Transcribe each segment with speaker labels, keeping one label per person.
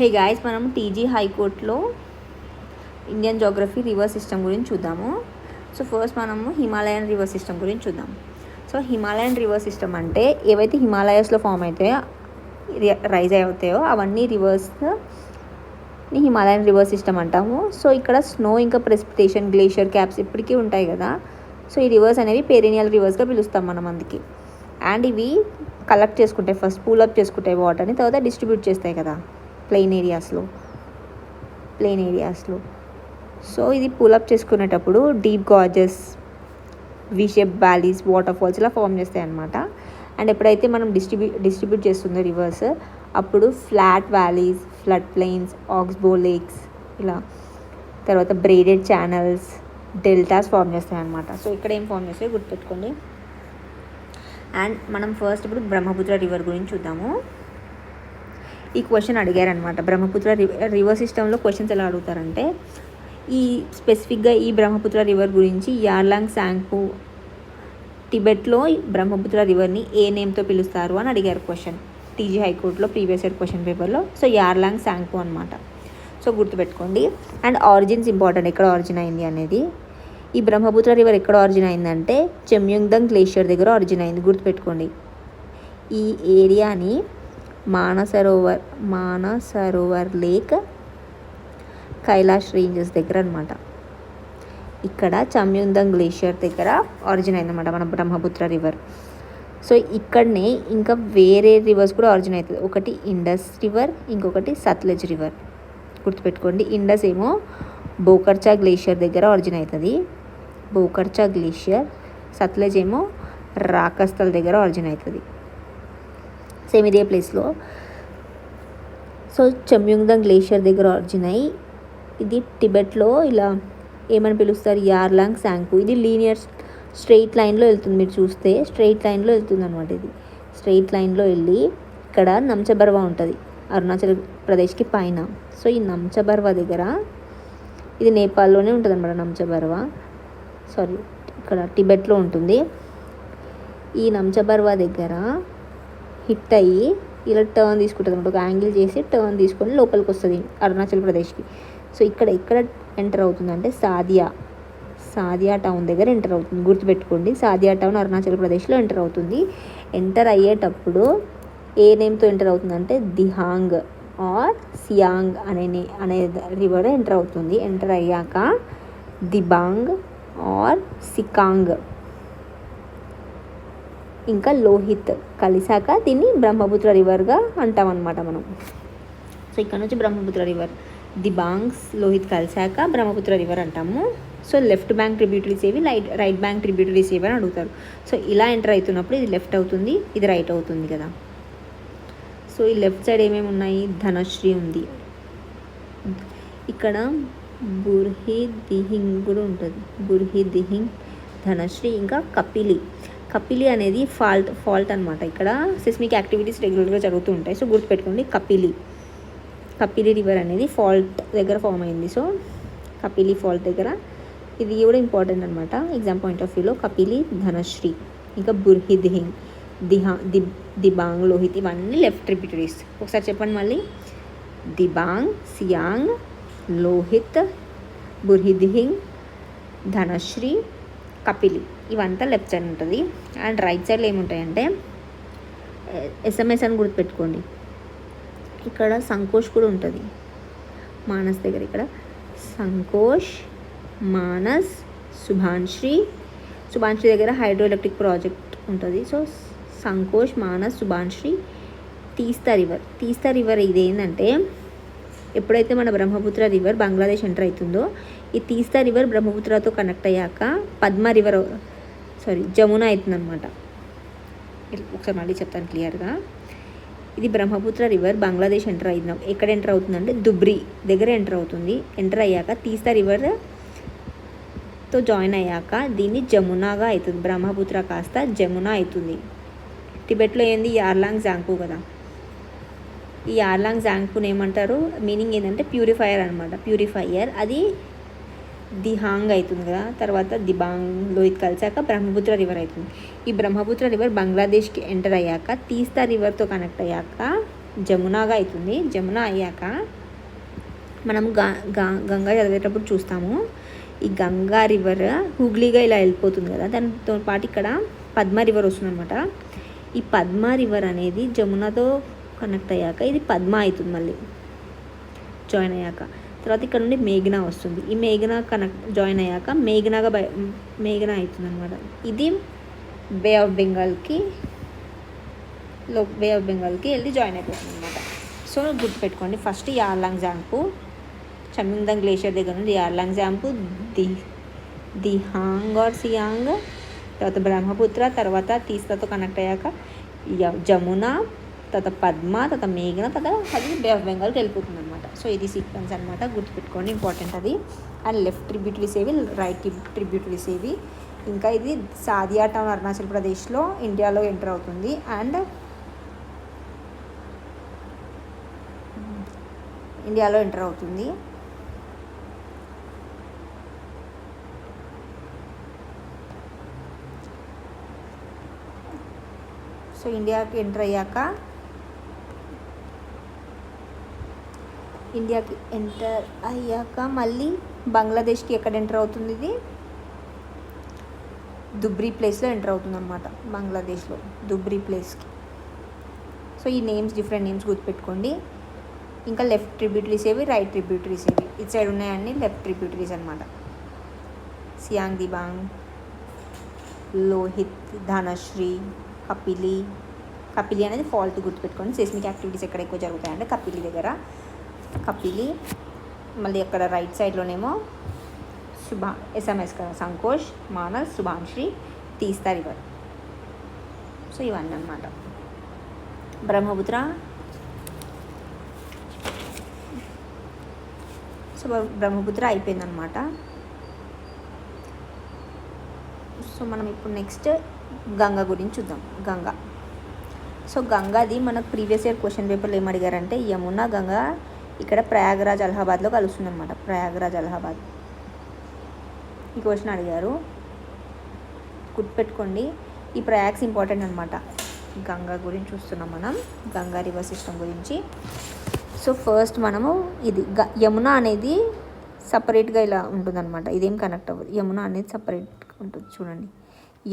Speaker 1: Hey guys, మనం TG హైకోర్టులో Indian geography river system గురించి చూద్దాము. సో ఫస్ట్ మనము హిమాలయన్ రివర్ సిస్టమ్ గురించి చూద్దాం. సో హిమాలయన్ రివర్ సిస్టమ్ అంటే ఏవైతే హిమాలయాస్లో ఫామ్ అవుతాయో రైజ్ అవుతాయో అవన్నీ రివర్స్ని హిమాలయన్ రివర్ సిస్టమ్ అంటాము. సో ఇక్కడ స్నో ఇంకా ప్రెసిపిటేషన్ గ్లేషియర్ క్యాప్స్ ఇప్పటికీ ఉంటాయి కదా. సో ఈ రివర్స్ అనేవి పెరినియల్ రివర్స్గా పిలుస్తాం మనం అందుకే. అండ్ ఇవి కలెక్ట్ చేసుకుంటాయి, ఫస్ట్ పూలప్ చేసుకుంటాయి వాటర్ని, తర్వాత డిస్ట్రిబ్యూట్ చేస్తాయి కదా ప్లెయిన్ ఏరియాస్లో. సో ఇది పూలప్ చేసుకునేటప్పుడు deep gorges, V shape valleys, waterfalls ఇలా ఫామ్ చేస్తాయి అన్నమాట. అండ్ ఎప్పుడైతే మనం డిస్ట్రిబ్యూట్ చేస్తుందో రివర్స్, అప్పుడు flat valleys, floodplains, oxbow lakes ఇలా, తర్వాత బ్రేడెడ్ ఛానల్స్, డెల్టాస్ ఫామ్ చేస్తాయి అన్నమాట. సో ఇక్కడ ఏం ఫామ్ చేస్తాయో గుర్తుపెట్టుకోండి. అండ్ మనం ఫస్ట్ ఇప్పుడు బ్రహ్మపుత్ర రివర్ గురించి చూద్దాము. ఈ క్వశ్చన్ అడిగారనమాట, బ్రహ్మపుత్ర రివర్ సిస్టంలో క్వశ్చన్స్ ఎలా అడుగుతారంటే, స్పెసిఫిక్గా ఈ బ్రహ్మపుత్ర రివర్ గురించి యార్లాంగ్ సాంగ్పు టిబెట్లో బ్రహ్మపుత్ర రివర్ని ఏ నేమ్తో పిలుస్తారు అని అడిగారు క్వశ్చన్ టీజీ హైకోర్టులో ప్రీవియస్ ఇయర్ క్వశ్చన్ పేపర్లో. సో యార్లాంగ్ సాంగ్పు అనమాట. సో గుర్తుపెట్టుకోండి. అండ్ ఆరిజిన్స్ ఇంపార్టెంట్, ఎక్కడ ఆరిజిన్ అయింది అనేది. ఈ బ్రహ్మపుత్ర రివర్ ఎక్కడ ఆరిజిన్ అయిందంటే చెమ్యుంగ్దంగ్ గ్లేషియర్ దగ్గర ఆరిజిన్ అయింది, గుర్తుపెట్టుకోండి. ఈ ఏరియాని మానసరోవర్ లేక్, కైలాష్ రేంజెస్ దగ్గర అనమాట. ఇక్కడ చెమ్యుంగ్దంగ్ గ్లేషియర్ దగ్గర ఆరిజిన్ అయిందన్నమాట మన బ్రహ్మపుత్ర రివర్. సో ఇక్కడనే ఇంకా వేరే రివర్స్ కూడా ఆరిజిన్ అవుతుంది. ఒకటి ఇండస్ రివర్, ఇంకొకటి సత్లెజ్ రివర్, గుర్తుపెట్టుకోండి. ఇండస్ ఏమో బోకర్చా గ్లేషియర్ దగ్గర ఆరిజిన్ అవుతుంది, బోకర్చా గ్లేషియర్. సత్లెజ్ ఏమో రాకస్థల్ దగ్గర ఆరిజిన్ అవుతుంది, సేమ్ ఇదే ప్లేస్లో. సో చెమ్యుంగ్దంగ్ గ్లేషియర్ దగ్గర ఆరిజిన్ అయ్యి ఇది టిబెట్లో ఇలా ఏమని పిలుస్తారు, యార్లాంగ్ సాంగ్పు. ఇది లీనియర్ స్ట్రెయిట్ లైన్లో వెళ్తుంది, మీరు చూస్తే స్ట్రెయిట్ లైన్లో వెళ్తుంది అనమాట. ఇది స్ట్రెయిట్ లైన్లో వెళ్ళి ఇక్కడ నంచబర్వా ఉంటుంది అరుణాచల్ ప్రదేశ్కి పైన. సో ఈ నంచబర్వా దగ్గర, ఇది నేపాల్లోనే ఉంటుంది అనమాట నంచబర్వా, ఇక్కడ టిబెట్లో ఉంటుంది. ఈ నంచబర్వా దగ్గర హిట్ అయ్యి ఇలా టర్న్ తీసుకుంటుంది అనమాట, ఒక యాంగిల్ చేసి టర్న్ తీసుకొని లోపలికి వస్తుంది అరుణాచల్ ప్రదేశ్కి. సో ఇక్కడ ఎంటర్ అవుతుందంటే సాదియా టౌన్ దగ్గర ఎంటర్ అవుతుంది, గుర్తుపెట్టుకోండి. సాదియా టౌన్ అరుణాచల్ ప్రదేశ్లో ఎంటర్ అవుతుంది. ఎంటర్ అయ్యేటప్పుడు ఏ నేమ్తో ఎంటర్ అవుతుందంటే దిహాంగ్ ఆర్ సియాంగ్ అనే రివర్ ఎంటర్ అవుతుంది. ఎంటర్ అయ్యాక దిబాంగ్ ఆర్ సికాంగ్ ఇంకా లోహిత్ కలిసాక దీన్ని బ్రహ్మపుత్ర రివర్గా అంటాం అనమాట మనం. సో ఇక్కడ నుంచి బ్రహ్మపుత్ర రివర్, దిబాంగ్స్, లోహిత్ కలిసాక బ్రహ్మపుత్ర రివర్ అంటాము. సో లెఫ్ట్ బ్యాంక్ ట్రిబ్యూటరీస్ ఏవి, రైట్ బ్యాంక్ ట్రిబ్యూటరీస్ ఏవి అని అడుగుతారు. సో ఇలా ఎంటర్ అవుతున్నప్పుడు ఇది లెఫ్ట్ అవుతుంది, ఇది రైట్ అవుతుంది కదా. సో ఈ లెఫ్ట్ సైడ్ ఏమేమి ఉన్నాయి, ధనశ్రీ ఉంది, ఇక్కడ బుర్హిదిహింగ్ కూడా ఉంటుంది, బుర్హిదిహింగ్, ధనశ్రీ, ఇంకా కపిలి అనేది ఫాల్ట్ అనమాట. ఇక్కడ సిస్మిక్ యాక్టివిటీస్ రెగ్యులర్గా జరుగుతూ ఉంటాయి. సో గుర్తుపెట్టుకోండి, కపిలి రివర్ అనేది ఫాల్ట్ దగ్గర ఫామ్ అయింది. సో కపిలి ఫాల్ట్ దగ్గర, ఇది కూడా ఇంపార్టెంట్ అనమాట ఎగ్జామ్ పాయింట్ ఆఫ్ వ్యూలో. కపిలి, ధనశ్రీ, ఇంకా బుర్హిదిహింగ్, దిబాంగ్, లోహిత్ ఇవన్నీ లెఫ్ట్ ట్రిబ్యూటరీస్. ఒకసారి చెప్పండి మళ్ళీ, దిబాంగ్, సియాంగ్, లోహిత్, బుర్హిదిహింగ్, ధనశ్రీ, కపిలి ఇవంతా లెఫ్ట్ సైడ్ ఉంటుంది. అండ్ రైట్ సైడ్లో ఏముంటాయంటే ఎస్ఎంఎస్ అని గుర్తుపెట్టుకోండి. ఇక్కడ సంకోష్ కూడా ఉంటుంది మానస్ దగ్గర. ఇక్కడ సంకోష్, మానస్, సుభాన్శ్రీ దగ్గర హైడ్రో ఎలక్ట్రిక్ ప్రాజెక్ట్ ఉంటుంది. సో సంకోష్, మానస్, సుభాన్శ్రీ. తీస్తా రివర్ ఇది ఏంటంటే, ఎప్పుడైతే మన బ్రహ్మపుత్ర రివర్ బంగ్లాదేశ్ ఎంటర్ అవుతుందో, ఈ తీస్తా రివర్ బ్రహ్మపుత్రతో కనెక్ట్ అయ్యాక జమున అవుతుంది అనమాట. ఒకసారి మళ్ళీ చెప్తాను క్లియర్గా. ఇది బ్రహ్మపుత్ర రివర్ బంగ్లాదేశ్ ఎక్కడ ఎంటర్ అవుతుందంటే దుబ్రి దగ్గర ఎంటర్ అవుతుంది. ఎంటర్ అయ్యాక తీస్తా రివర్తో జాయిన్ అయ్యాక దీన్ని జమునాగా అవుతుంది, బ్రహ్మపుత్ర కాస్త జమున అవుతుంది. టిబెట్లో ఏంది, యార్లాంగ్ జాంగ్పు కదా. ఈ యార్లాంగ్ జాంగ్పుని ఏమంటారు, మీనింగ్ ఏంటంటే ప్యూరిఫైయర్ అనమాట, ప్యూరిఫైయర్. అది దిహాంగ్ అవుతుంది కదా, తర్వాత దిబాంగ్, లోహిత్ కలిసాక బ్రహ్మపుత్ర రివర్ అవుతుంది. ఈ బ్రహ్మపుత్ర రివర్ బంగ్లాదేశ్కి ఎంటర్ అయ్యాక తీస్తా రివర్తో కనెక్ట్ అయ్యాక జమునాగా అవుతుంది. జమున అయ్యాక మనం గంగా చదివేటప్పుడు చూస్తాము, ఈ గంగా రివర్ హూగ్లీగా ఇలా వెళ్ళిపోతుంది కదా, దానితో పాటు ఇక్కడ పద్మ రివర్ వస్తుంది అనమాట. ఈ పద్మ రివర్ అనేది జమునతో కనెక్ట్ అయ్యాక ఇది పద్మ అవుతుంది, మళ్ళీ జాయిన్ అయ్యాక. తర్వాత ఇక్కడ నుండి మేఘనా వస్తుంది. ఈ మేఘనా జాయిన్ అయ్యాక మేఘనా అవుతుంది అనమాట. ఇది బే ఆఫ్ బెంగాల్కి వెళ్ళి జాయిన్ అయిపోతుంది అనమాట. సో గుర్తుపెట్టుకోండి, ఫస్ట్ యార్లాంగ్ జాంపు, చమ్యుంగ్దాంగ్ గ్లేషియర్ దగ్గర నుండి యార్లాంగ్ జాంపు, దిహాంగ్ ఆర్ సియాంగ్, తర్వాత బ్రహ్మపుత్ర, తర్వాత తీస్తాతో కనెక్ట్ అయ్యాక జమున, తర్వాత పద్మ, తర్వాత మేఘన, తర్వాత అది బే ఆఫ్ బెంగాల్కి వెళ్ళిపోతుంది అనమాట. సో ఇది సీక్వెన్స్ అనమాట, గుర్తుపెట్టుకోండి, ఇంపార్టెంట్ అది. అండ్ లెఫ్ట్ ట్రిబ్యూటరీస్ ఏవి, రైట్ ట్రిబ్యూటరీస్ ఏవి. ఇంకా ఇది సాదియా టౌన్ అరుణాచల్ ప్రదేశ్లో ఇండియాలో ఎంటర్ అవుతుంది. అండ్ సో ఇండియాకి ఎంటర్ అయ్యాక మళ్ళీ బంగ్లాదేశ్కి ఎక్కడ ఎంటర్ అవుతుంది, ఇది దుబ్రీ ప్లేస్లో ఎంటర్ అవుతుంది అనమాట, బంగ్లాదేశ్లో దుబ్రీ ప్లేస్కి. సో ఈ డిఫరెంట్ నేమ్స్ గుర్తుపెట్టుకోండి. ఇంకా లెఫ్ట్ ట్రిబ్యూటరీస్ ఏవి, రైట్ ట్రిబ్యూటరీస్ ఏవి, ఇటు సైడ్ ఉన్నాయన్నీ లెఫ్ట్ ట్రిబ్యూటరీస్ అనమాట. సియాంగ్ దిబాంగ్, లోహిత్, ధనశ్రీ, కపిలి అనేది ఫాల్ట్, గుర్తుపెట్టుకోండి. సేస్మిక్ యాక్టివిటీస్ ఎక్కడ ఎక్కువ జరుగుతాయంటే కపిలి దగ్గర, మళ్ళీ అక్కడ రైట్ సైడ్లోనేమో ఎస్ఎంఎస్ కదా, సంకోష్, మానస్, సుభాన్శ్రీ, తీస్తా రివర్. సో ఇవన్నీ అన్నమాట. బ్రహ్మపుత్ర, సో బ్రహ్మపుత్ర అయిపోయిందనమాట. సో మనం ఇప్పుడు నెక్స్ట్ గంగా గురించి చూద్దాం. సో గంగాది మనకు ప్రీవియస్ ఇయర్ క్వశ్చన్ పేపర్లో ఏం అడిగారంటే, యమున గంగా ఇక్కడ ప్రయాగరాజ్ అలహాబాద్లో కలుస్తుంది అనమాట. ప్రయాగరాజ్ అలహాబాద్ ఈ క్వశ్చన్ అడిగారు, గుర్తుపెట్టుకోండి. ఈ ప్రయాగ్స్ ఇంపార్టెంట్ అనమాట. గంగా గురించి చూస్తున్నాం మనం, గంగా రివర్ సిస్టమ్ గురించి. సో ఫస్ట్ మనము ఇది యమున అనేది సపరేట్గా ఇలా ఉంటుందన్నమాట, ఇదేం కనెక్ట్ అవ్వదు. యమున అనేది సపరేట్గా ఉంటుంది. చూడండి,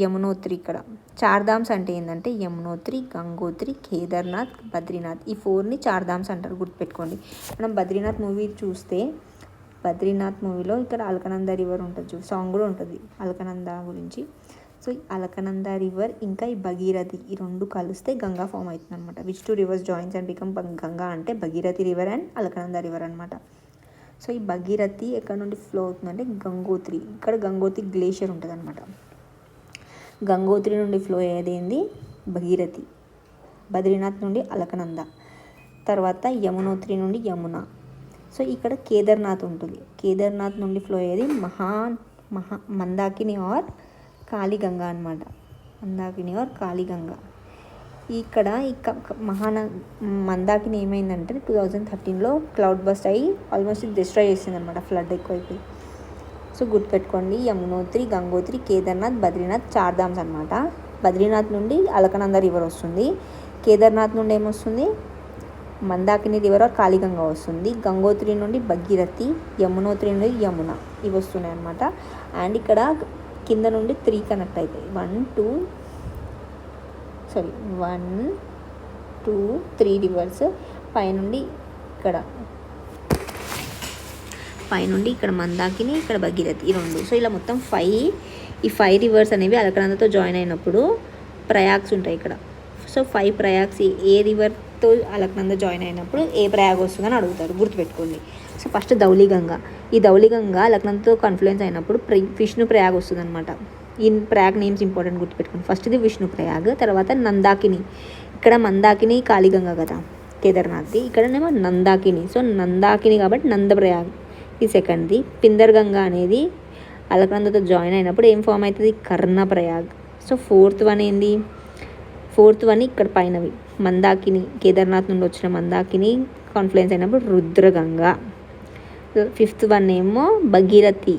Speaker 1: యమునోత్రి ఇక్కడ చార్ధామ్స్ అంటే ఏంటంటే యమునోత్రి, గంగోత్రి, కేదార్నాథ్, బద్రీనాథ్, ఈ 4ని చార్ధామ్స్ అంటారు, గుర్తుపెట్టుకోండి. మనం బద్రీనాథ్ మూవీ చూస్తే, బద్రీనాథ్ మూవీలో ఇక్కడ అలకనంద రివర్ ఉంటుంది, సాంగ్ కూడా ఉంటుంది అలకనంద గురించి. సో ఈ అలకనంద రివర్ ఇంకా ఈ భగీరథి, ఈ 2 కలిస్తే గంగా ఫామ్ అవుతుంది అనమాట. Which 2 rivers joins and become Ganga అంటే Bhagirathi river and Alaknanda river అనమాట. సో ఈ భగీరథి ఎక్కడ నుండి ఫ్లో అవుతుందంటే గంగోత్రి, ఇక్కడ గంగోత్రి గ్లేషియర్ ఉంటుంది అనమాట. గంగోత్రి నుండి ఫ్లో అయ్యేది ఏంది భగీరథి, బద్రీనాథ్ నుండి అలకనంద, తర్వాత యమునోత్రి నుండి యమున. సో ఇక్కడ కేదార్నాథ్ ఉంటుంది, కేదార్నాథ్ నుండి ఫ్లో అయ్యేది మందాకిని ఆర్ కాళీగంగా అనమాట, మందాకిని ఆర్ కాళీగంగా. ఇక్కడ మందాకిని ఏమైందంటే 2013లో క్లౌడ్ బస్ట్ అయ్యి ఆల్మోస్ట్ డిస్ట్రాయ్ చేసింది అనమాట, ఫ్లడ్ ఎక్కువైపోయి. సో గుర్తుపెట్టుకోండి, యమునోత్రి, గంగోత్రి, కేదార్నాథ్, బద్రీనాథ్ చార్ధామ్స్ అనమాట. బద్రీనాథ్ నుండి అలకనంద రివర్ వస్తుంది, కేదార్నాథ్ నుండి ఏమొస్తుంది మందాకిని రివర్ ఆర్ కాళీగంగా వస్తుంది, గంగోత్రి నుండి భగీరథి, యమునోత్రి నుండి యమున, ఇవి వస్తున్నాయి అనమాట. అండ్ ఇక్కడ కింద నుండి 3 కనెక్ట్ అవుతాయి, 1 2 3 రివర్స్ పైనుండి ఇక్కడ మందాకిని, ఇక్కడ భగీరథి, ఈ 2. సో ఇలా మొత్తం 5, ఈ 5 రివర్స్ అనేవి అలకనందతో జాయిన్ అయినప్పుడు ప్రయాగ్స్ ఉంటాయి ఇక్కడ. సో 5 ప్రయాగ్స్ ఏ రివర్తో అలకనంద జాయిన్ అయినప్పుడు ఏ ప్రయాగ్ వస్తుందని అడుగుతారు, గుర్తుపెట్టుకోండి. సో ఫస్ట్ ధౌలిగంగా, ఈ ధౌలిగంగా అలకనందతో కన్ఫ్లుయెన్స్ అయినప్పుడు విష్ణు ప్రయాగ్ వస్తుంది అనమాట. ఈ ప్రయాగ్ నేమ్స్ ఇంపార్టెంట్, గుర్తుపెట్టుకోండి. ఫస్ట్ ఇది విష్ణు ప్రయాగ్, తర్వాత నందాకిని, ఇక్కడ మందాకిని కాళీగంగా కదా కేదార్నాథ్ది, ఇక్కడనేమో నందాకిని. సో నందాకిని కాబట్టి నందప్రయాగ్ ఈ సెకండ్ది. పిందర్గంగా అనేది అలకనందతో జాయిన్ అయినప్పుడు ఏం ఫామ్ అవుతుంది కర్ణప్రయాగ్. సో ఫోర్త్ వన్ ఇక్కడ పైనవి మందాకిని, కేదార్నాథ్ నుండి వచ్చిన మందాకిని కాన్ఫ్లుయెన్స్ అయినప్పుడు రుద్రగంగా. 5th వన్ ఏమో భగీరథి,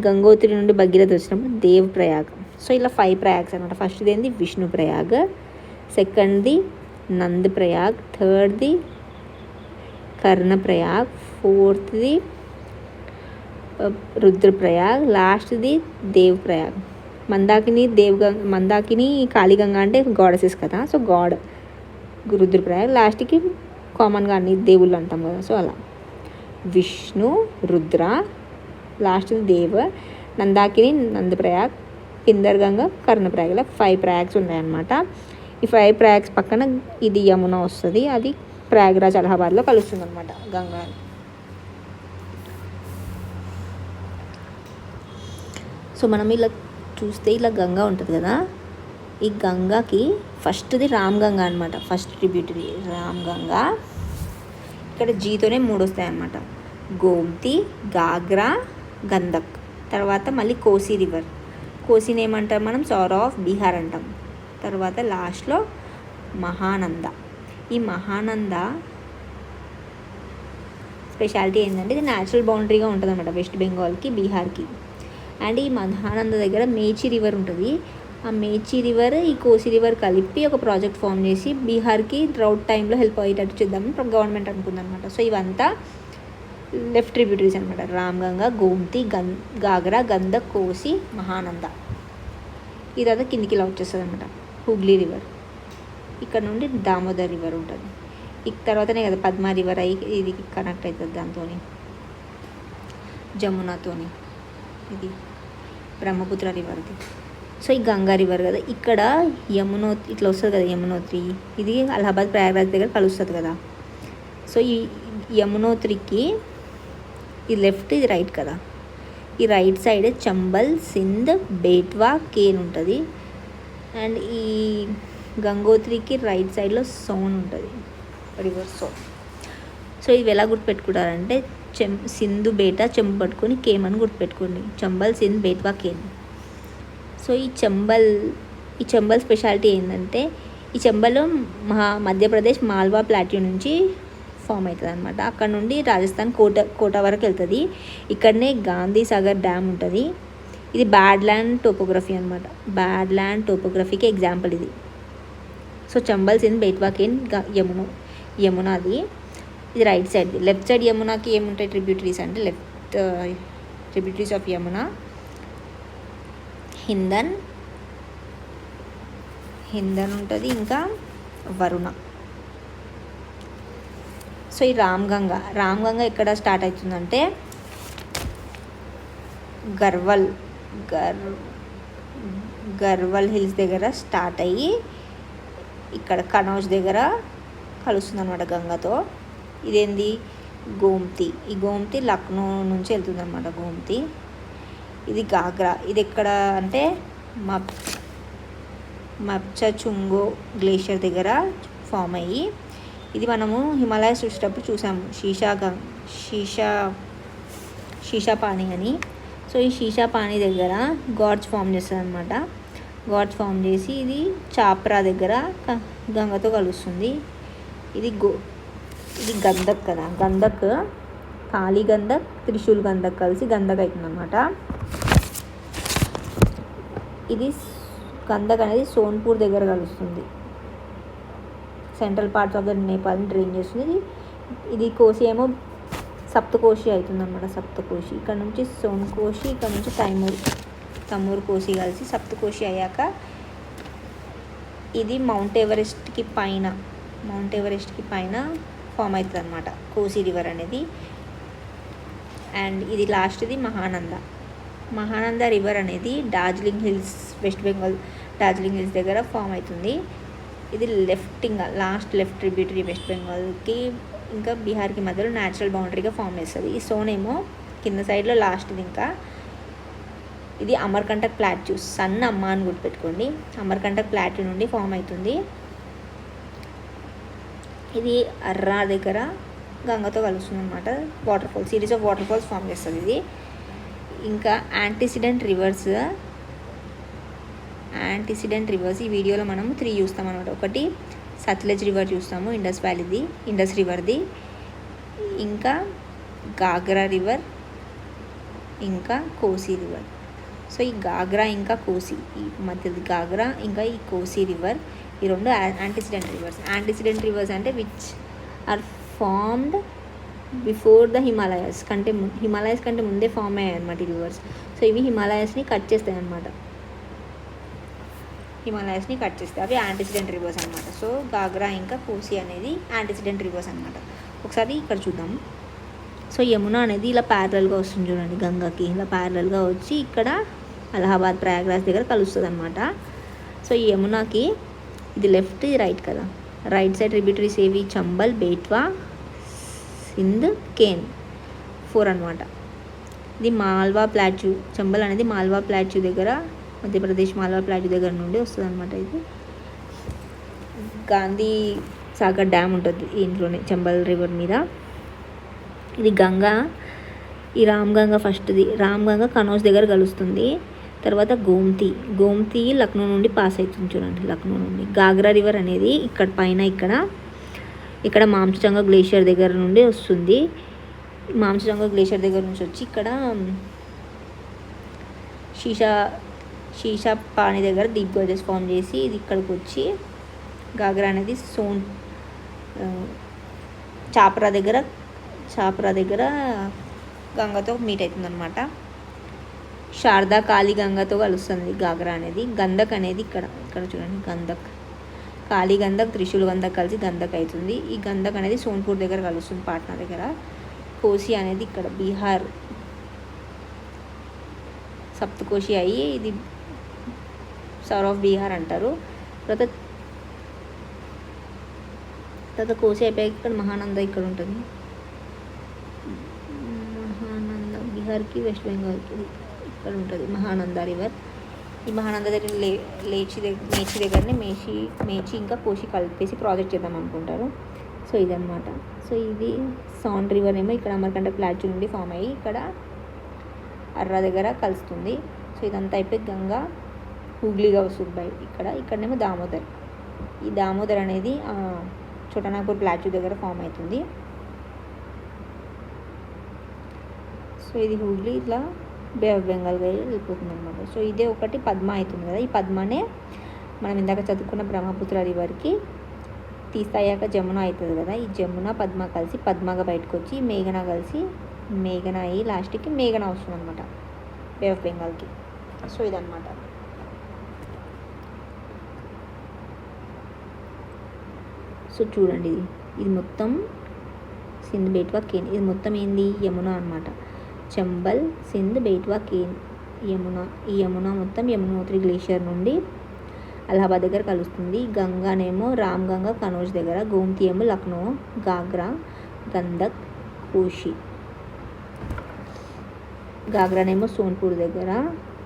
Speaker 1: గంగోత్రి నుండి భగీరథి వచ్చినప్పుడు దేవ్ ప్రయాగ్. సో ఇలా 5 ప్రయాగ్స్ అనమాట. ఫస్ట్ది ఏంది విష్ణు ప్రయాగ్, సెకండ్ది నందప్రయాగ్, థర్డ్ది కర్ణప్రయాగ్, ఫోర్త్ది రుద్రప్రయాగ్, లాస్ట్ది దేవప్రయాగ్. మందాకిని కాళీగంగ అంటే గాడెసెస్ కదా, సో గాడ్ రుద్రప్రయాగ్. లాస్ట్కి కామన్గా అన్ని దేవుళ్ళు అంటాం కదా, సో అలా విష్ణు, రుద్ర, లాస్ట్ది దేవ, నందాకిని, నందప్రయాగ్, పిందర్గంగ, కర్ణప్రయాగ్. ఇలా 5 ప్రయాగ్స్ ఉన్నాయన్నమాట. ఈ 5 ప్రయాగ్స్ పక్కన ఇది యమున వస్తుంది, అది ప్రయాగ్రాజ్ అలహాబాద్లో కలుస్తుంది అనమాట గంగా. సో మనం ఇలా చూస్తే ఇలా గంగా ఉంటుంది కదా, ఈ గంగాకి ఫస్ట్ది రామ్ గంగా అనమాట, ఫస్ట్ ట్రిబ్యూటరీ రామ్ గంగా. ఇక్కడ జీతోనే 3 వస్తాయి అన్నమాట, గోమ్తి, గాగ్రా, గంధక్. తర్వాత మళ్ళీ కోసి రివర్, కోసిని ఏమంటాం మనం, సౌర్ ఆఫ్ బీహార్ అంటాం. తర్వాత లాస్ట్లో మహానంద. ఈ మహానంద స్పెషాలిటీ ఏంటంటే ఇది న్యాచురల్ బౌండరీగా ఉంటుంది అన్నమాట వెస్ట్ బెంగాల్కి, బీహార్కి. అండ్ ఈ మహానంద దగ్గర మేచి రివర్ ఉంటుంది. ఆ మేచి రివర్ ఈ కోసి రివర్ కలిపి ఒక ప్రాజెక్ట్ ఫామ్ చేసి బీహార్కి డ్రౌట్ టైంలో హెల్ప్ అయ్యేటట్టు చేద్దామని గవర్నమెంట్ అనుకుందనమాట. సో ఇవంతా లెఫ్ట్ ట్రిబ్యూటరీస్ అనమాట, రామ్గంగా, గోమ్తి, గాగ్రా, గంధక్, కోసి, మహానంద. ఇదంతా కిందికి ఇలా వచ్చేస్తుంది అనమాట. హుగ్లీ రివర్, ఇక్కడ నుండి దామోదర్ రివర్ ఉంటుంది. తర్వాతనే కదా పద్మా రివర్ అయ్యి ఇది కనెక్ట్ అవుతుంది దాంతో, జమునాతోని. ఇది బ్రహ్మపుత్ర రివర్ది. సో ఈ గంగా రివర్ కదా, ఇక్కడ యమునోత్రి ఇట్లా వస్తుంది కదా, యమునోత్రి ఇది అలహాబాద్ ప్రయాగ్రాజ్ దగ్గర కలుస్తుంది కదా. సో ఈ యమునోత్రికి ఇది లెఫ్ట్, ఇది రైట్ కదా. ఈ రైట్ సైడ్ చంబల్, సింధ్, బేట్వా, కేన్ ఉంటుంది. అండ్ ఈ గంగోత్రికి రైట్ సైడ్లో సోన్ ఉంటుంది, రివర్ సోన్. సో ఇవి ఎలా గుర్తుపెట్టుకుంటారంటే సింధు, బేటా, చెంబు పట్టుకొని కేమ్ అని గుర్తుపెట్టుకోండి, చంబల్, సింధ్, బేట్వా, కేన్. సో ఈ చంబల్ స్పెషాలిటీ ఏంటంటే ఈ చంబల్ మధ్యప్రదేశ్ మాల్వా ప్లాట్యూ నుంచి ఫామ్ అవుతుంది అనమాట. అక్కడ నుండి రాజస్థాన్ కోటా వరకు వెళ్తుంది. ఇక్కడనే గాంధీ సాగర్ డ్యామ్ ఉంటుంది. ఇది బ్యాడ్ ల్యాండ్ టోపోగ్రఫీ అనమాట, బ్యాడ్ ల్యాండ్ టోపోగ్రఫీకి ఎగ్జాంపుల్ ఇది. సో చంబల్, సింధ్, బేట్వా, కేన్, యమునాది ఇది రైట్ సైడ్. లెఫ్ట్ సైడ్ యమునాకి ఏముంటాయి ట్రిబ్యూటరీస్ అంటే, left tributaries of Yamuna Hindon ఉంటుంది, ఇంకా వరుణ. సో ఈ రామ్గంగా ఎక్కడ స్టార్ట్ అవుతుందంటే గర్వల్ హిల్స్ దగ్గర స్టార్ట్ అయ్యి ఇక్కడ కనౌజ్ దగ్గర కలుస్తుంది అనమాట గంగతో. ఇదేంది గోమ్తి, ఈ గోమ్తి లక్నో నుంచి వెళ్తుంది అనమాట గోమ్తి. ఇది గాగ్రా, ఇది ఎక్కడ అంటే మప్చచుంగో గ్లేషియర్ దగ్గర ఫామ్ అయ్యి, ఇది మనము హిమాలయస్ చూసేటప్పుడు చూసాము, శీషాపాణి అని. సో ఈ శీషాపాణి దగ్గర గాడ్స్ ఫామ్ చేస్తుంది అనమాట. గాడ్స్ ఫామ్ చేసి ఇది చాప్రా దగ్గర గంగతో కలుస్తుంది. ఇది గంధక్ కదా, గంధక్ కాళీ గంధక్, త్రిశూల్ గంధక్ కలిసి గంధక్ అవుతుంది అనమాట. ఇది గంధక్ అనేది సోన్పూర్ దగ్గర కలుస్తుంది, సెంట్రల్ పార్ట్స్ ఆఫ్ ద నేపాల్ని డ్రైన్ చేస్తుంది. ఇది కోసి ఏమో సప్తకోశి అవుతుంది అనమాట, సప్తకోశి. ఇక్కడ నుంచి సోన్కోశి, ఇక్కడ నుంచి తమూర్ కోసి కలిసి సప్తకోశి అయ్యాక ఇది మౌంట్ ఎవరెస్ట్కి పైన ఫామ్ అవుతుంది అనమాట కోసి రివర్ అనేది. అండ్ ఇది లాస్ట్ది మహానంద రివర్ అనేది Darjeeling hills, west Bengal Darjeeling hills దగ్గర ఫామ్ అవుతుంది. ఇది లాస్ట్ లెఫ్ట్ ట్రిబ్యూటరీ వెస్ట్ బెంగాల్కి ఇంకా బీహార్కి మధ్యలో న్యాచురల్ బౌండరీగా ఫామ్ చేస్తుంది. ఈ సోన్ ఏమో కింద సైడ్లో లాస్ట్ది. ఇంకా ఇది అమర్కంటక్ ప్లాట్యూ, సన్ అమ్మ అని గుర్తుపెట్టుకోండి, అమర్కంటక్ ప్లాట్యూ నుండి ఫామ్ అవుతుంది. ఇది అర్రా దగ్గర గంగతో కలుస్తుంది అనమాట, series of waterfalls form చేస్తుంది ఇది. ఇంకా యాంటిసిడెంట్ రివర్స్ ఈ వీడియోలో మనము 3 చూస్తాం అనమాట. ఒకటి సత్లెజ్ రివర్ చూస్తాము, ఇండస్ రివర్ది, ఇంకా గాగ్రా రివర్, ఇంకా కోసి రివర్. సో ఈ గాగ్రా ఇంకా కోసి, ఈ మధ్యది గాగ్రా ఇంకా ఈ కోసి రివర్, ఈ రెండు యాంటిసిడెంట్ రివర్స్. యాంటిసిడెంట్ రివర్స్ అంటే which are formed before the Himalayas కంటే ముందే ఫామ్ అయ్యాయి అనమాట ఈ రివర్స్. సో ఇవి హిమాలయాస్ని కట్ చేస్తాయి అనమాట. అవి యాంటిసిడెంట్ రివర్స్ అనమాట. సో గాగ్రా ఇంకా కోసి అనేది యాంటిసిడెంట్ రివర్స్ అనమాట. ఒకసారి ఇక్కడ చూద్దాం. సో యమున అనేది ఇలా ప్యారలల్గా వస్తుంది చూడండి, గంగాకి ఇలా ప్యారలల్గా వచ్చి ఇక్కడ అలహాబాద్ ప్రయాగ్రాజ్ దగ్గర కలుస్తుంది అనమాట. సో ఈ యమునాకి ఇది లెఫ్ట్, ఇది రైట్ కదా. రైట్ సైడ్ ట్రిబ్యూటరీస్ ఏవి? చంబల్, బేట్వా, సింధ్, కేన్ 4 అనమాట. ఇది మాల్వా ప్లాట్యూ. చంబల్ అనేది మాల్వా ప్లాట్యూ దగ్గర, మధ్యప్రదేశ్ మాల్వా ప్లాట్యూ దగ్గర నుండి వస్తుంది అనమాట. ఇది గాంధీ సాగర్ డ్యామ్ ఉంటుంది ఇంట్లోనే చంబల్ రివర్ మీద. ఇది గంగా, ఈ రామ్గంగా ఫస్ట్ది. రామ్గంగా కనౌజ్ దగ్గర కలుస్తుంది. తర్వాత గోమ్తీ లక్నో నుండి పాస్ అవుతుంది చూడండి, లక్నో నుండి. గాగ్రా రివర్ అనేది ఇక్కడ పైన ఇక్కడ మాంచచంగా గ్లేషియర్ దగ్గర నుండి వస్తుంది. మాంచచంగా గ్లేషియర్ దగ్గర నుంచి వచ్చి ఇక్కడ షీషా పాని దగ్గర డీప్ గోజెస్ ఫామ్ చేసి ఇది ఇక్కడికి వచ్చి గాగ్రా అనేది చాప్రా దగ్గర గంగతో మీట్ అవుతుంది అనమాట. శారదా కాళీ గంగతో కలుస్తుంది గాగ్రా అనేది. గంధక్ అనేది ఇక్కడ చూడండి, గంధక్, కాళీ గంధక్, త్రిశూల్ గంధక్ కలిసి గంధక్ అవుతుంది. ఈ గంధక్ అనేది సోన్పూర్ దగ్గర కలుస్తుంది, పాట్నా దగ్గర. కోసి అనేది ఇక్కడ బీహార్ సప్తకోశి అయ్యి ఇది సౌర్ ఆఫ్ బీహార్ అంటారు. తర్వాత కోసి అయిపోయాక ఇక్కడ మహానంద ఇక్కడ ఉంటుంది. మహానంద బీహార్కి వెస్ట్ బెంగాల్కి ఇక్కడ ఉంటుంది మహానంద రివర్. ఈ మహానంద దగ్గర మేచి దగ్గరనే మేచి ఇంకా కోసి కలిపేసి ప్రాజెక్ట్ చేద్దాం అనుకుంటారు. సో ఇదనమాట. సో ఇది సౌండ్ రివర్ ఏమో ఇక్కడ అమర్కంట ప్లాట్యూ నుండి ఫామ్ అయ్యి ఇక్కడ అర్రా దగ్గర కలుస్తుంది. సో ఇదంతా అయిపోయి గంగా హూగ్లీగా వస్తుంది ఇక్కడనేమో దామోదర్. ఈ దామోదర్ అనేది చోటానాగ్పూర్ ప్లాట్యూ దగ్గర ఫామ్ అవుతుంది. సో ఇది హూగ్లీ ఇట్లా బే ఆఫ్ బెంగాల్గా వెళ్ళిపోతుంది అనమాట. సో ఇదే ఒకటి పద్మ అవుతుంది కదా. ఈ పద్మనే మనం ఇందాక చదువుకున్న బ్రహ్మపుత్ర రివర్కి తీస్తాయాక జమున అవుతుంది కదా. ఈ జమున పద్మ కలిసి పద్మగా బయటకు వచ్చి మేఘన కలిసి మేఘన అయ్యి లాస్ట్కి మేఘన వస్తుంది అనమాట బే ఆఫ్ బెంగాల్కి. సో ఇదన్నమాట. సో చూడండి, ఇది మొత్తం సింధ్, బేట్వా, కేన్. ఇది మొత్తం ఏంది? యమున అనమాట. చంబల్, సింధ్, బేట్వా, కేన్, యమున. ఈ యమున మొత్తం యమునోత్రి గ్లేషియర్ నుండి అలహాబాద్ దగ్గర కలుస్తుంది. గంగానేమో రామ్గంగా కనౌజ్ దగ్గర, గోమ్తీ ఏమో లక్నో, గాగ్రా, గంధక్, గాగ్రానేమో సోన్పూర్ దగ్గర,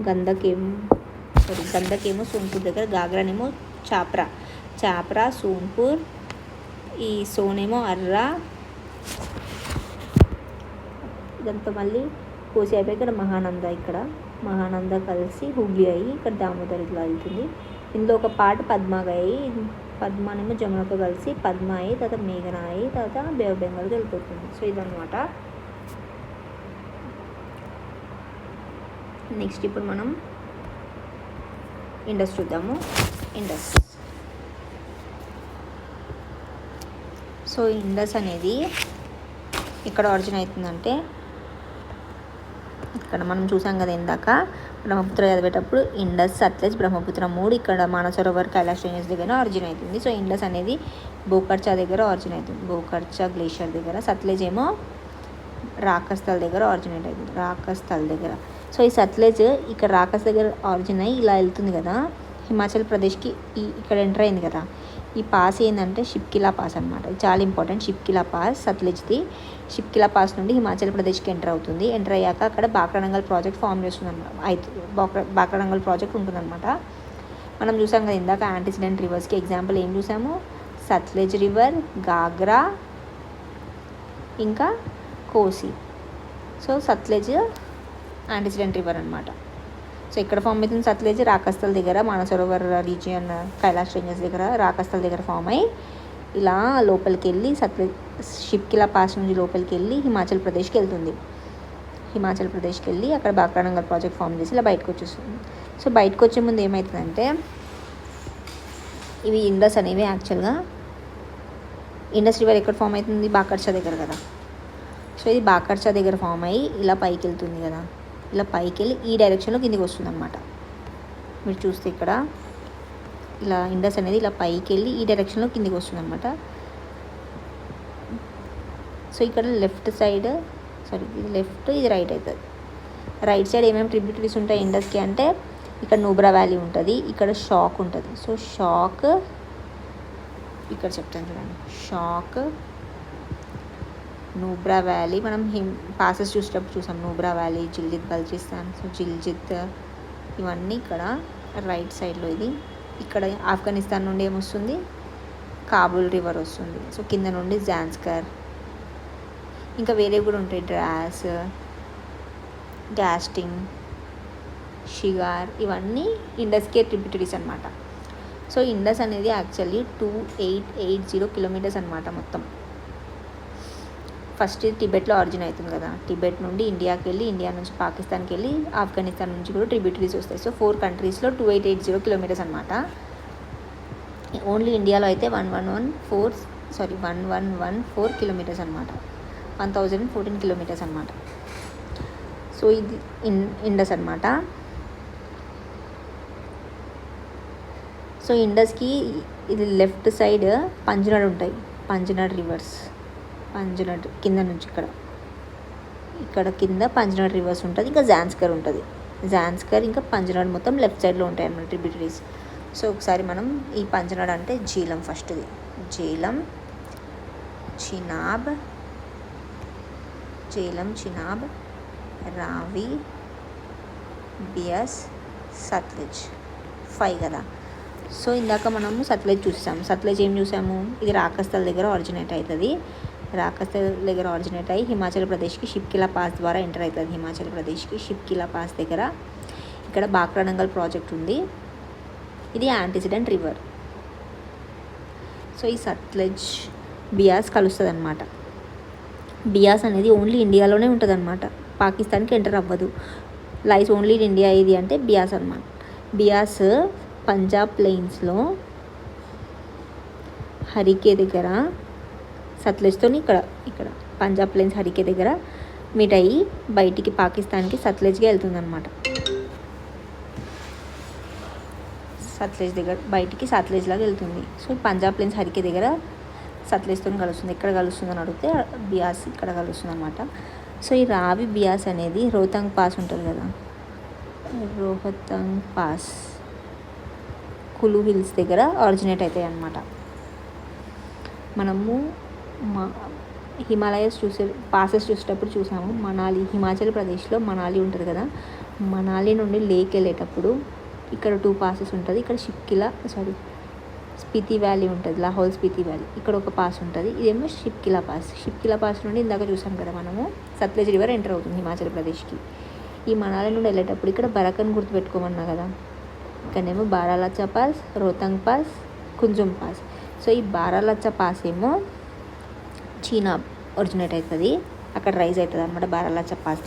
Speaker 1: గంధకేమో సోన్పూర్ దగ్గర, గాగ్రానేమో చాప్రా, సోన్పూర్. ఈ సోనేమో అర్రా. ఇదంతా మళ్ళీ కోసి అయిపోయి ఇక్కడ మహానంద కలిసి హుగ్లీ అయ్యి ఇక్కడ దామోదర్ ఇట్లా వెళ్తుంది. ఇందులో ఒక పాట పద్మగా అయ్యి, పద్మనేమో జమునతో కలిసి పద్మ అయ్యి తర్వాత మేఘన అయ్యి తర్వాత బే ఆఫ్ బెంగాల్కి వెళ్ళిపోతుంది. సో ఇదన్నమాట. నెక్స్ట్ ఇప్పుడు మనం ఇండస్ చూద్దాము. సో ఇండస్ అనేది ఇక్కడ ఆరిజిన్ అవుతుందంటే ఇక్కడ మనం చూసాం కదా ఇందాక బ్రహ్మపుత్ర చదివేటప్పుడు ఇండస్, సట్లెజ్, బ్రహ్మపుత్ర 3 ఇక్కడ మానసరోవర్ కైలాష్ రేంజెస్ దగ్గర ఆరిజిన్ అవుతుంది. సో ఇండస్ అనేది బోకర్చా దగ్గర ఆరిజిన్ అవుతుంది, బోకర్చా గ్లేషియర్ దగ్గర. సట్లెజ్ ఏమో రాకస్థల్ దగ్గర ఆరిజినేట్ అవుతుంది, రాకస్థల్ దగ్గర. సో ఈ సట్లెజ్ ఇక్కడ రాకస్ దగ్గర ఆరిజిన్ అయ్యి ఇలా వెళ్తుంది కదా హిమాచల్ ప్రదేశ్కి. ఇక్కడ ఎంటర్ అయింది కదా. ఈ పాస్ ఏంటంటే షిప్కిలా పాస్ అనమాట. ఇది చాలా ఇంపార్టెంట్. షిప్కిలా పాస్ సట్లెజ్ది. షిప్కిలా పాస్ నుండి హిమాచల్ ప్రదేశ్కి ఎంటర్ అవుతుంది. ఎంటర్ అయ్యాక అక్కడ బాక్రానంగల్ ప్రాజెక్ట్ ఫామ్ చేస్తుంది అనమాట. బాక్రానంగల్ ప్రాజెక్ట్ ఉంటుందన్నమాట. మనం చూసాం కదా ఇందాక యాంటిసిడెంట్ రివర్స్కి ఎగ్జాంపుల్ ఏం చూసాము? సట్లెజ్ రివర్, గాగ్రా, ఇంకా కోసి. సో సట్లెజ్ యాంటిసిడెంట్ రివర్ అనమాట. సో ఇక్కడ ఫామ్ అవుతుంది సట్లెజ్ రాకస్థల్ దగ్గర, మానసరోవర్ రీజియన్ కైలాష్ రేంజెస్ దగ్గర రాకస్థల్ దగ్గర ఫామ్ అయ్యి ఇలా లోపలికి వెళ్ళి షిప్కిలా పాస్ నుంచి లోపలికి వెళ్ళి హిమాచల్ ప్రదేశ్కి వెళ్తుంది. హిమాచల్ ప్రదేశ్కి వెళ్ళి అక్కడ బాక్రానంగల్ ప్రాజెక్ట్ ఫామ్ చేసి ఇలా బయటకు వచ్చేస్తుంది. సో బయటకు వచ్చే ముందు ఏమవుతుందంటే ఇవి ఇండస్ అనేవి యాక్చువల్గా ఇండస్ రివర్ ఎక్కడ ఫామ్ అవుతుంది, బాకర్చా దగ్గర కదా. సో ఇది బాకర్చా దగ్గర ఫామ్ అయ్యి ఇలా పైకి వెళ్తుంది కదా, ఇలా పైకి వెళ్ళి ఈ డైరెక్షన్లో కిందికి వస్తుంది అనమాట. మీరు చూస్తే ఇక్కడ ఇలా ఇండస్ అనేది ఇలా పైకి వెళ్ళి ఈ డైరెక్షన్లో కిందికి వస్తుంది అనమాట. సో ఇక్కడ లెఫ్ట్ సైడ్ ఇది లెఫ్ట్, ఇది రైట్ అవుతుంది. రైట్ సైడ్ ఏమేమి ట్రిబ్యూటరీస్ ఉంటాయి ఇండస్కి అంటే ఇక్కడ నూబ్రా వ్యాలీ ఉంటుంది, ఇక్కడ షాక్ ఉంటుంది. సో షాక్ ఇక్కడ చెప్తాను చూడండి, షాక్, నూబ్రా వ్యాలీ. మనం పాసెస్ చూసేటప్పుడు చూసాం నూబ్రా వ్యాలీ, జిల్జిత్ బల్చిస్తాన్. సో జిల్జిత్ ఇవన్నీ ఇక్కడ రైట్ సైడ్లో. ఇది ఇక్కడ ఆఫ్ఘనిస్తాన్ నుండి ఏమొస్తుంది, కాబూల్ రివర్ వస్తుంది. సో కింద నుండి జాన్స్కర్, ఇంకా వేరే కూడా ఉంటాయి, డ్రాస్, గ్యాస్టింగ్, షిగార్, ఇవన్నీ ఇండస్కే ట్రిబ్యూటరీస్ అనమాట. సో ఇండస్ అనేది యాక్చువల్లీ 2880 కిలోమీటర్స్ అనమాట మొత్తం. ఫస్ట్ టిబెట్లో ఆరిజిన్ అవుతుంది కదా, టిబెట్ నుండి ఇండియాకి వెళ్ళి, ఇండియా నుంచి పాకిస్తాన్కి వెళ్ళి, ఆఫ్ఘనిస్తాన్ నుంచి కూడా ట్రిబ్యూటరీస్ వస్తాయి. సో 4 కంట్రీస్లో 2880 కిలోమీటర్స్ అనమాట. ఓన్లీ ఇండియాలో అయితే 1114 కిలోమీటర్స్ అనమాట, 1014 కిలోమీటర్స్ అనమాట. సో ఇది ఇండస్ అనమాట. సో ఇండస్కి ఇది లెఫ్ట్ సైడ్ పంజనాడ్ ఉంటాయి, పంజనాడ్ రివర్స్, పంజనాడ్ కింద నుంచి ఇక్కడ కింద పంజనాడ్ రివర్స్ ఉంటుంది. ఇంకా జాన్స్కర్ ఉంటుంది, జాన్స్కర్ ఇంకా పంజనాడ్ మొత్తం లెఫ్ట్ సైడ్లో ఉంటాయి అన్నమాట ట్రిబ్యూటరీస్. సో ఒకసారి మనం ఈ పంజనాడ్ అంటే జీలం, ఫస్ట్ది జీలం, చినాబ్, రావి, బియాస్, సట్లెజ్, 5 కదా. సో ఇందాక మనము సట్లెజ్ చూసాము. సట్లెజ్ ఏం చూసాము, ఇది రాకస్థల్ దగ్గర ఆరిజినేట్ అవుతుంది. రాకస్థల్ దగ్గర ఆరిజినేట్ అయ్యి హిమాచల్ ప్రదేశ్కి షిప్కిలా పాస్ ద్వారా ఎంటర్ అవుతుంది. హిమాచల్ ప్రదేశ్కి షిప్కిలా పాస్ దగ్గర ఇక్కడ బాక్రానంగల్ ప్రాజెక్ట్ ఉంది. ఇది యాంటిసిడెంట్ రివర్. సో ఈ సట్లెజ్ బియాస్ కలుస్తుంది అనమాట. బియాస్ అనేది ఓన్లీ ఇండియాలోనే ఉంటుంది అనమాట, పాకిస్తాన్కి ఎంటర్ అవ్వదు. లైస్ ఓన్లీ ఇన్ ఇండియా ఇది అంటే బియాస్ అనమాట. బియాస్ పంజాబ్ ప్లెయిన్స్లో హరికే దగ్గర సట్లెజ్తో ఇక్కడ పంజాబ్ ప్లెయిన్స్ హరికే దగ్గర మీట్ అయ్యి బయటికి పాకిస్తాన్కి సట్లెజ్గా వెళ్తుంది అనమాట. సట్లెజ్ దగ్గర బయటికి సట్లెజ్ లాగా వెళ్తుంది. సో పంజాబ్ ప్లెయిన్స్ హరికే దగ్గర సట్లెజ్తో కలుస్తుంది. ఎక్కడ కలుస్తుంది అని అడిగితే బియాస్ ఇక్కడ కలుస్తుంది అనమాట. సో ఈ రావి బియాస్ అనేది రోహతంగ్ పాస్ ఉంటుంది కదా, రోహతంగ్ పాస్ కులు హిల్స్ దగ్గర ఆరిజినేట్ అవుతాయి అన్నమాట. మనము హిమాలయస్ పాసెస్ చూసేటప్పుడు చూసాము. మనాలి, హిమాచల్ ప్రదేశ్లో మనాలి ఉంటుంది కదా, మనాలి నుండి లేక్ వెళ్ళేటప్పుడు ఇక్కడ 2 పాసెస్ ఉంటుంది. ఇక్కడ స్పితి వ్యాలీ ఉంటుంది, లాహౌల్ స్పితి వ్యాలీ, ఇక్కడ ఒక పాస్ ఉంటుంది. ఇదేమో షిప్కిలా పాస్ నుండి ఇందాక చూసాం కదా మనము, సట్లెజ్ రివర్ ఎంటర్ అవుతుంది హిమాచల్ ప్రదేశ్కి. ఈ మనాలి నుండి వెళ్ళేటప్పుడు ఇక్కడ బరకన్ గుర్తుపెట్టుకోమన్నా కదా, ఇక్కడేమో Baralacha pass, Rohtang pass, Kunzum pass. So ఈ బారాలచ్చా పాస్ ఏమో చీనా ఒరిజినేట్ అవుతుంది, అక్కడ రైజ్ అవుతుంది అనమాట బారాలచ్చా పాస్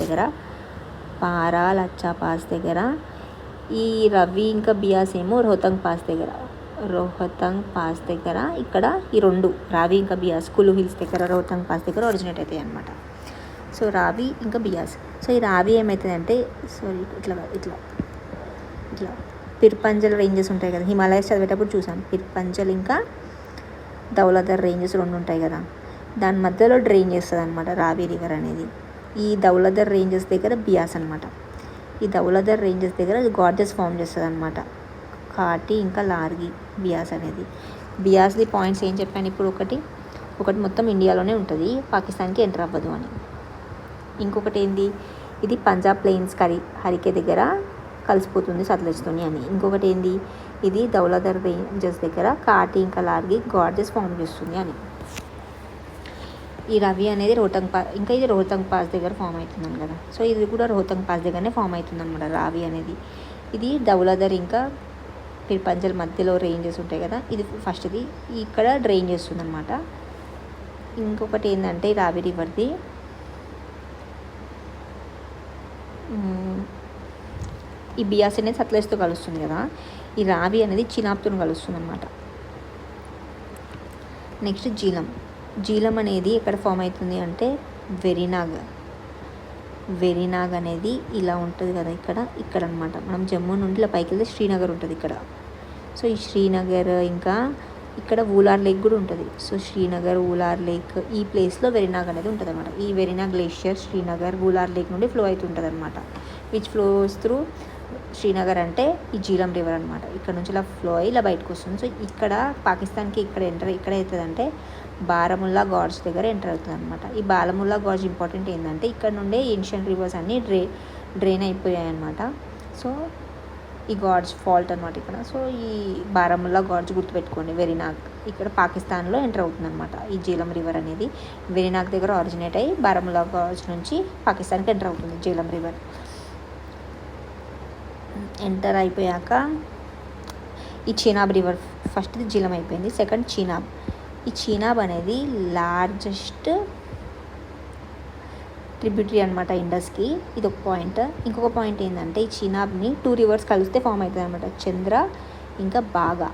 Speaker 1: దగ్గర. ఈ రవి ఇంకా బియాస్ ఏమో రోహతంగ్ పాస్ దగ్గర ఇక్కడ ఈ 2 రావి ఇంకా బియాస్ కులు హిల్స్ దగ్గర, రోహతంగ్ పాస్ దగ్గర ఒరిజినేట్ అవుతాయి అనమాట. సో రావి ఇంకా బియాస్. సో ఈ రావి ఏమవుతుందంటే ఇట్లా పిర్పంజల్ రేంజెస్ ఉంటాయి కదా, హిమాలయస్ చదివేటప్పుడు చూసాం. పిర్పంజల్ ఇంకా దౌలధర్ రేంజెస్ 2 ఉంటాయి కదా, దాని మధ్యలో డ్రైన్ చేస్తుంది అనమాట రావి రివర్ అనేది. ఈ దౌలధర్ రేంజెస్ దగ్గర బియాస్ అనమాట. ఈ దౌలధర్ రేంజెస్ దగ్గర గార్జెస్ ఫామ్ చేస్తుంది అనమాట, కాటి ఇంకా లార్గి బియాస్ అనేది. బియాస్ది పాయింట్స్ ఏం చెప్పాను ఇప్పుడు, ఒకటి మొత్తం ఇండియాలోనే ఉంటుంది, పాకిస్తాన్కి ఎంటర్ అవ్వదు అని. ఇంకొకటి ఏంది, ఇది పంజాబ్ ప్లెయిన్స్ హరికే దగ్గర కలిసిపోతుంది సట్లెజ్తోని అని. ఇంకొకటి ఏంది, ఇది దౌలధర్ రేంజెస్ దగ్గర కాటి ఇంకా లార్గి గార్జెస్ ఫామ్ చేస్తుంది అని. ఈ రవి అనేది ఇంకా ఇది రోహతంగ్ పాస్ దగ్గర ఫామ్ అవుతుందని కదా. సో ఇది కూడా రోహతంగ్ పాస్ దగ్గరనే ఫామ్ అవుతుంది అనమాట రావి అనేది. ఇది దౌలధర్ ఇంకా పిర్పంజల్ మధ్యలో రేంజెస్ ఉంటాయి కదా, ఇది ఫస్ట్ది ఇక్కడ డ్రైన్ చేస్తుంది అనమాట. ఇంకొకటి ఏంటంటే రావి రివర్ది ఈ బియాస్ అనేది సట్లెజ్తో కలుస్తుంది కదా, ఈ రావి అనేది చినాబ్తో కలుస్తుంది అనమాట. నెక్స్ట్ జీలం. జీలం అనేది ఎక్కడ ఫామ్ అవుతుంది అంటే వెరీనాగ్ అనేది ఇలా ఉంటుంది కదా, ఇక్కడ అనమాట. మనం జమ్మూ నుండి ఇలా పైకి వెళ్తే శ్రీనగర్ ఉంటుంది ఇక్కడ. సో ఈ శ్రీనగర్ ఇంకా ఇక్కడ ఊలార్ లేక్ కూడా ఉంటుంది. సో శ్రీనగర్, ఊలార్ లేక్ ఈ ప్లేస్లో వెరీనాగ్ అనేది ఉంటుంది అనమాట. ఈ వెరీనాగ్ గ్లేషియర్ శ్రీనగర్, ఊలార్ లేక్ నుండి ఫ్లో అవుతుంటుంది అనమాట. విచ్ ఫ్లోస్ త్రూ శ్రీనగర్ అంటే ఈ జీలం రివర్ అనమాట. ఇక్కడ నుంచి ఇలా ఫ్లో అయ్యి ఇలా బయటకు వస్తుంది. సో ఇక్కడ పాకిస్తాన్కి ఇక్కడ అవుతుందంటే బారాముల్లా గార్జ్ దగ్గర ఎంటర్ అవుతుంది అనమాట. ఈ బారాముల్లా గార్జ్ ఇంపార్టెంట్ ఏంటంటే ఇక్కడ నుండే ఏన్షియంట్ రివర్స్ అన్నీ డ్రైన్ అయిపోయాయి అనమాట. సో ఈ గార్జ్ ఫాల్ట్ అనమాట ఇక్కడ. సో ఈ బారాముల్లా గార్జ్ గుర్తుపెట్టుకోండి. వెరీనాగ్ ఇక్కడ పాకిస్తాన్లో ఎంటర్ అవుతుంది అనమాట. ఈ జీలం రివర్ అనేది వెరీనాగ్ దగ్గర ఆరిజినేట్ అయ్యి బారాముల్లా గార్జ్ నుంచి పాకిస్తాన్కి ఎంటర్ అవుతుంది జీలం రివర్. ఎంటర్ అయిపోయాక ఈ చీనాబ్ రివర్, ఫస్ట్ జీలం అయిపోయింది, సెకండ్ చీనాబ్. ఈ చీనాబ్ అనేది లార్జెస్ట్ ట్రిబ్యూటరీ అనమాట ఇండస్కి. ఇది ఒక పాయింట్. ఇంకొక పాయింట్ ఏంటంటే ఈ చీనాబ్ని 2 రివర్స్ కలిస్తే ఫామ్ అవుతుంది అనమాట. చంద్ర ఇంకా బాగా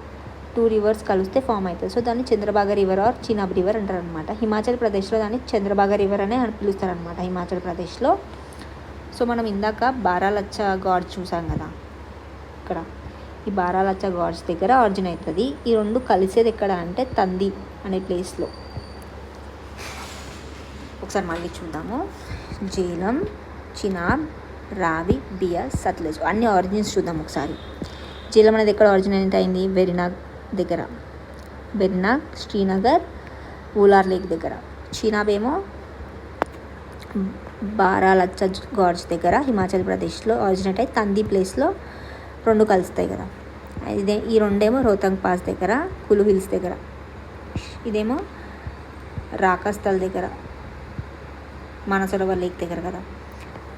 Speaker 1: 2 రివర్స్ కలిస్తే ఫామ్ అవుతుంది. సో దాన్ని చంద్రబాగా రివర్ ఆర్ చీనాబ్ రివర్ అంటారు అనమాట. హిమాచల్ ప్రదేశ్లో దాన్ని చంద్రబాగా రివర్ అనే పిలుస్తారు అనమాట హిమాచల్ ప్రదేశ్లో. సో మనం ఇందాక బారాలచ్చ గార్జ్ చూసాం కదా, ఇక్కడ ఈ బారాలచ్చ గార్జ్ దగ్గర ఆరిజిన్ అవుతుంది. ఈ రెండు కలిసేది ఎక్కడ అంటే తంది అనే ప్లేస్లో. ఒకసారి మళ్ళీ చూద్దాము. జీలం, చినాబ్, రావి, బియాస్, సట్లెజ్ అన్ని ఆరిజిన్స్ చూద్దాం ఒకసారి. జీలం అనేది ఎక్కడ ఆరిజినేట్ అయింది? వెరీనాగ్ దగ్గర. వెరీనాగ్, శ్రీనగర్, ఊలార్ లేక్ దగ్గర. చినాబ్ ఏమో బారాలచ్చ గార్జ్ దగ్గర హిమాచల్ ప్రదేశ్లో ఆరిజినేట్ అయ్యి తంది ప్లేస్లో రెండు కలుస్తాయి కదా. ఈ రెండేమో రోహతంగ్ పాస్ దగ్గర, కులు హిల్స్ దగ్గర. ఇదేమో రాకాస్థల్ దగ్గర, మానసరోవర్ లేక్ దగ్గర కదా.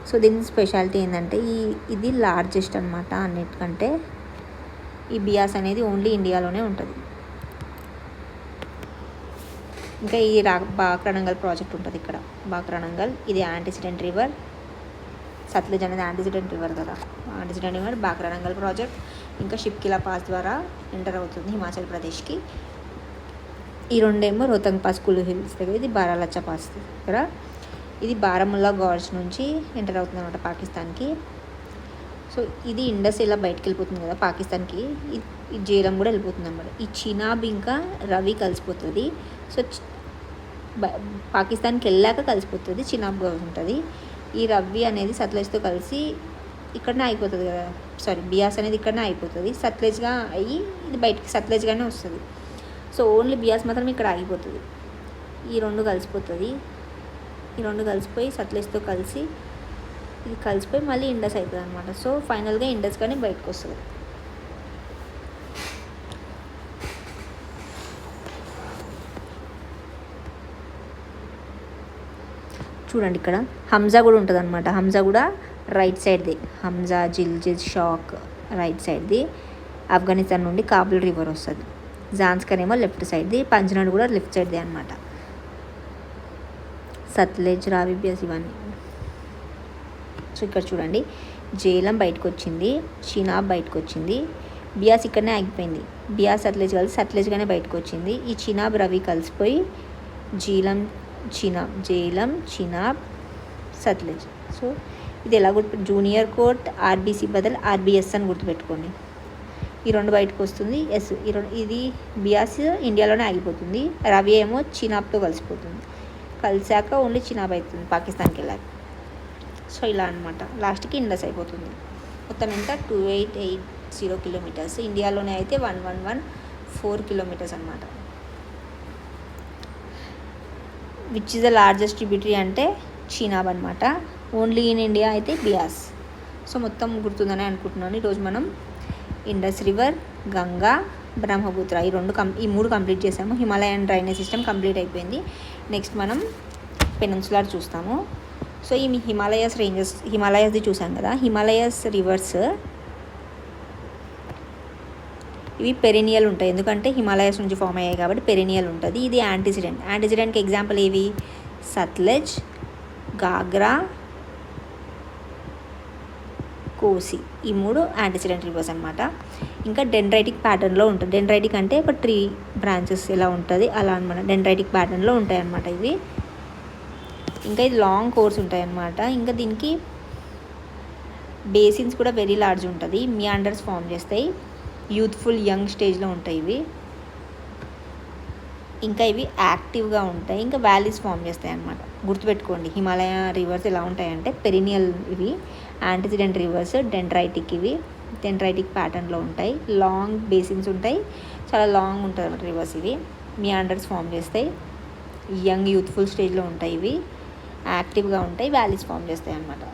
Speaker 1: సో దీని స్పెషాలిటీ ఏంటంటే ఇది లార్జెస్ట్ అనమాట అన్నిటికంటే. ఈ బియాస్ అనేది ఓన్లీ ఇండియాలోనే ఉంటుంది. ఇంకా ఈ బాక్రానంగల్ ప్రాజెక్ట్ ఉంటుంది ఇక్కడ. బాక్రానంగల్ ఇది యాంటిసిడెంట్ రివర్. సత్లెజ్ అనేది యాంటిసిడెంట్ రివర్ కదా. Antecedent river, Bhakra Nangal project. ఇంకా షిప్కిలా పాస్ ద్వారా ఎంటర్ అవుతుంది హిమాచల్ ప్రదేశ్కి. ఈ రెండేమో రోహతంగ్ పాస్, కులు హిల్స్ దగ్గర. ఇది బారాలచ్చ పాస్ దగ్గర. ఇది బారాముల్లా గార్జ్ నుంచి ఎంటర్ అవుతుంది అనమాట పాకిస్తాన్కి. సో ఇది ఇండస్ ఇలా బయటకు వెళ్ళిపోతుంది కదా పాకిస్తాన్కి. ఈ జీలం కూడా వెళ్ళిపోతుంది అనమాట. ఈ చినాబ్ ఇంకా రవి కలిసిపోతుంది. సో పాకిస్తాన్కి వెళ్ళాక కలిసిపోతుంది, చినాబ్గా ఉంటుంది. ఈ రవి అనేది సత్లెజ్తో కలిసి ఇక్కడనే అయిపోతుంది కదా. బియాస్ అనేది ఇక్కడనే అయిపోతుంది. సత్లెజ్గా అయ్యి ఇది బయటికి సత్లెజ్గానే వస్తుంది. సో ఓన్లీ బియాస్ మాత్రం ఇక్కడ ఆగిపోతుంది. ఈ రెండు కలిసిపోతుంది. ఈ రెండు కలిసిపోయి సత్లెజ్తో కలిసి ఇది కలిసిపోయి మళ్ళీ ఇండస్ అవుతుంది అనమాట. సో ఫైనల్గా ఇండస్ కానీ బయటకు వస్తుంది. చూడండి ఇక్కడ హంజా కూడా ఉంటుంది అనమాట. హంజా కూడా రైట్ సైడ్ది. హంజా, జిల్జిద్, షాక్ రైట్ సైడ్ది. ఆఫ్ఘనిస్తాన్ నుండి కాబుల్ రివర్ వస్తుంది. జాన్స్కర్ ఏమో లెఫ్ట్ సైడ్ది. పంజనాడ్ కూడా లెఫ్ట్ సైడ్ది అనమాట. సత్లెజ్, రావి, బియాస్ ఇవన్నీ. సో ఇక్కడ చూడండి జీలం బయటకు వచ్చింది, చినాబ్ బయటకు వచ్చింది, బియాస్ ఇక్కడనే ఆగిపోయింది. బియాస్ సత్లెజ్ కలిసి సత్లెజ్గానే బయటకు వచ్చింది. ఈ చినాబ్ రవి కలిసిపోయి జీలం చినాబ్, సత్లెజ్. సో ఇది ఎలా జూనియర్ కోర్ట్ ఆర్బీసీ బదులు ఆర్బీఎస్ అని గుర్తుపెట్టుకోండి. ఈ రెండు బయటకు వస్తుంది. ఇది బియాస్ ఇండియాలోనే ఆగిపోతుంది. రవి ఏమో చినాబ్తో కలిసిపోతుంది. కలిసాక ఓన్లీ చినాబ్ అవుతుంది పాకిస్తాన్కి వెళ్ళాక. సో ఇలా అనమాట. లాస్ట్కి ఇండస్ అయిపోతుంది. మొత్తం ఎంత 2880 కిలోమీటర్స్. ఇండియాలోనే అయితే 1114 కిలోమీటర్స్ అనమాట. Which is the largest tributary అంటే చీనాబ్ అనమాట. ఓన్లీ ఇన్ ఇండియా అయితే బియాస్. సో మొత్తం గుర్తుందని అనుకుంటున్నాను. ఈరోజు మనం ఇండస్ రివర్, గంగా, బ్రహ్మపుత్ర ఈ మూడు కంప్లీట్ చేసాము. హిమాలయన్ డ్రైనేజ్ సిస్టమ్ కంప్లీట్ అయిపోయింది. నెక్స్ట్ మనం పెనిన్సులార్ చూస్తాము. సో ఈ హిమాలయాస్ది చూసాం కదా. హిమాలయస్ రివర్స్ ఇవి పెరినియల్ ఉంటాయి. ఎందుకంటే హిమాలయస్ నుంచి ఫామ్ అయ్యాయి కాబట్టి పెరినియల్ ఉంటుంది. ఇది యాంటిసిడెంట్కి ఎగ్జాంపుల్ ఏవి? సత్లెజ్, గాగ్రా, కోసి, ఈ 3 యాంటిసిడెంట్ రివర్స్ అనమాట. ఇంకా డెండ్రైటిక్ ప్యాటర్న్లో ఉంటుంది. డెండ్రైటిక్ అంటే ఒక ట్రీ బ్రాంచెస్ ఎలా ఉంటుంది అలా అనమాట. డెండ్రైటిక్ ప్యాటర్న్లో ఉంటాయి అన్నమాట ఇవి. ఇంకా ఇది లాంగ్ కోర్స్ ఉంటాయి అన్నమాట. ఇంకా దీనికి బేసిన్స్ కూడా వెరీ లార్జ్ ఉంటుంది. మియాండర్స్ ఫామ్ చేస్తాయి. యూత్ఫుల్ యంగ్ స్టేజ్లో ఉంటాయి ఇవి. ఇంకా ఇవి యాక్టివ్గా ఉంటాయి. ఇంకా వ్యాలీస్ ఫామ్ చేస్తాయి అన్నమాట. గుర్తుపెట్టుకోండి, హిమాలయ రివర్స్ ఎలా ఉంటాయంటే పెరినియల్ ఇవి, యాంటిసిడెంట్ రివర్స్ డెండ్రైటిక్, ఇవి డెండ్రైటిక్ ప్యాటర్న్లో ఉంటాయి. లాంగ్ బేసిన్స్ ఉంటాయి, చాలా లాంగ్ ఉంటుంది అన్నమాట రివర్స్ ఇవి. మియాండర్స్ ఫామ్ చేస్తాయి. యంగ్ యూత్ఫుల్ స్టేజ్లో ఉంటాయి ఇవి. యాక్టివ్గా ఉంటాయి, వ్యాలీస్ ఫామ్ చేస్తాయి అన్నమాట.